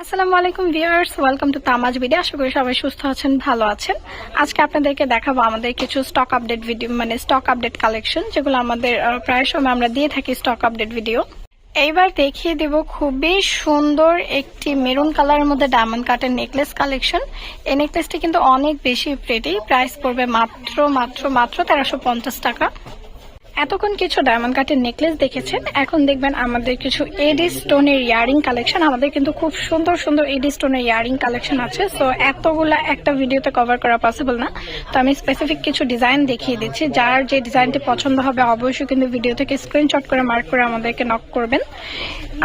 আসসালামু আলাইকুম viewers, welcome to তামাজ video. আশা করি সবাই সুস্থ আছেন, ভালো আছেন। আজকে আপনাদেরকে দেখাবো আমাদের কিছু stock update video, stock update collection, যেগুলো আমাদের প্রায় সময় আমরা দিয়ে থাকি স্টক আপডেট ভিডিও। এইবার দেখিয়ে দেব খুবই সুন্দর একটি মেরুন কালারের মধ্যে ডায়মন্ড কাটের নেকলেস কালেকশন। এই নেকলেসটি কিন্তু অনেক বেশি প্রিটি, প্রাইস পড়বে মাত্র 1350 টাকা। এতক্ষণ কিছু ডায়মন্ড কাটের নেকলেস দেখেছেন, এখন দেখবেন আমাদের কিছু এডি স্টোনের ইয়ারিং কালেকশন। আমাদের কিন্তু খুব সুন্দর সুন্দর এডি স্টোনের ইয়ারিং কালেকশন আছে, সো এতগুলা একটা ভিডিওতে কভার করা পসিবল না। তো আমি স্পেসিফিক কিছু ডিজাইন দেখিয়ে দিচ্ছি, যার যে ডিজাইনটি পছন্দ হবে অবশ্যই কিন্তু ভিডিও থেকে স্ক্রিনশট করে মার্ক করে আমাদেরকে নক করবেন।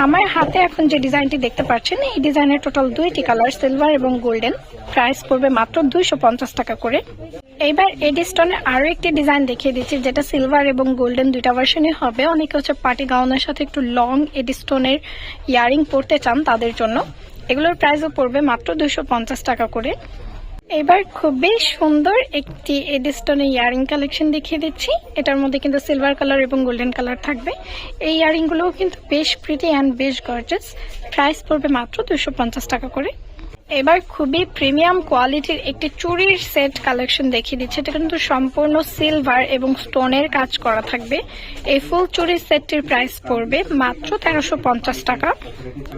আমার হাতে এখন যে ডিজাইনটি দেখতে পাচ্ছেন, এই ডিজাইনের টোটাল দুইটি কালার, সিলভার এবং গোল্ডেন। প্রাইস পড়বে মাত্র 250 টাকা করে। এইবার এডি স্টোনের আরো একটি ডিজাইন দেখিয়ে দিচ্ছি, যেটা সিলভার এবং গোল্ডেন দুইটা ভার্সনই হবে। অনেকে হচ্ছে পার্টি গাউনের সাথে একটু লং এডি স্টোনের ইয়ারিং পরতে চান, তাদের জন্য এগুলোর প্রাইসও পড়বে মাত্র 250 টাকা করে। এবার খুবই সুন্দর একটি এডি স্টোনের ইয়ারিং কালেকশন দেখিয়ে দিচ্ছি। এটার মধ্যে কিন্তু সিলভার কালার এবং গোল্ডেন কালার থাকবে। এই ইয়ারিং গুলোও কিন্তু বেশ প্রিটি অ্যান্ড বেশ গর্জাস। প্রাইস পড়বে মাত্র 250 টাকা করে। এবার খুবই প্রিমিয়াম কোয়ালিটির একটি চুড়ির সেট কালেকশন দেখিয়ে দিচ্ছে। এটা কিন্তু সম্পূর্ণ সিলভার এবং স্টোনের কাজ করা থাকবে। এই ফুল চুড়ির সেটটির প্রাইস পড়বে মাত্র 1350 টাকা।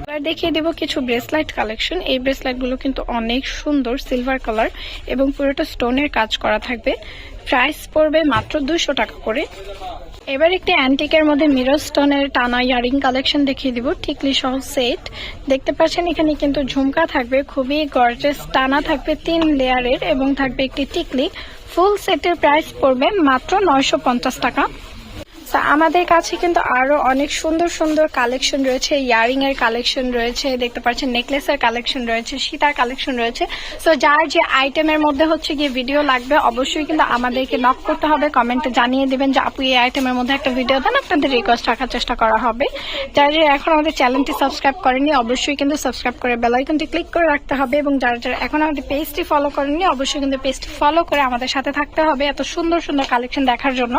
এবার দেখিয়ে দেব কিছু ব্রেসলাইট কালেকশন। এই ব্রেসলাইট গুলো কিন্তু অনেক সুন্দর, সিলভার কালার এবং পুরোটা স্টোনের কাজ করা থাকবে। প্রাইস পড়বে মাত্র 200 টাকা করে। এবার একটি অ্যান্টিকের মধ্যে মিরর স্টোনের টানা ইয়ারিং কালেকশন দেখিয়ে দিব, টিকলি সহ সেট। দেখতে পাচ্ছেন এখানে কিন্তু ঝুমকা থাকবে, খুবই গর্জিয়াস টানা থাকবে 3 লেয়ারের, এবং থাকবে একটি টিকলি। ফুল সেটের প্রাইস পড়বে মাত্র 950 টাকা। আমাদের কাছে কিন্তু আরো অনেক সুন্দর সুন্দর কালেকশন রয়েছে, ইয়ারিং এর কালেকশন রয়েছে, দেখতে পাচ্ছেন নেকলেসের কালেকশন রয়েছে, সীতার কালেকশন রয়েছে। সো যার যে আইটেমের মধ্যে হচ্ছে গিয়ে ভিডিও লাগবে অবশ্যই কিন্তু আমাদেরকে নক করতে হবে, কমেন্টে জানিয়ে দিবেন যে আপু এই আইটেমের মধ্যে একটা ভিডিও দেন, আপনাদের রিকোয়েস্ট রাখার চেষ্টা করা হবে। যারা এখন আমাদের চ্যানেলটি সাবস্ক্রাইব করেনি অবশ্যই কিন্তু সাবস্ক্রাইব করে বেল আইকনটি ক্লিক করে রাখতে হবে, এবং যারা এখন আমাদের পেজটি ফলো করেননি অবশ্যই কিন্তু পেজটি ফলো করে আমাদের সাথে থাকতে হবে এত সুন্দর সুন্দর কালেকশন দেখার জন্য।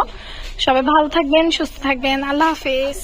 সবাই ভালো থাকবেন, সুস্থ থাকবেন, আল্লাহ হাফেজ।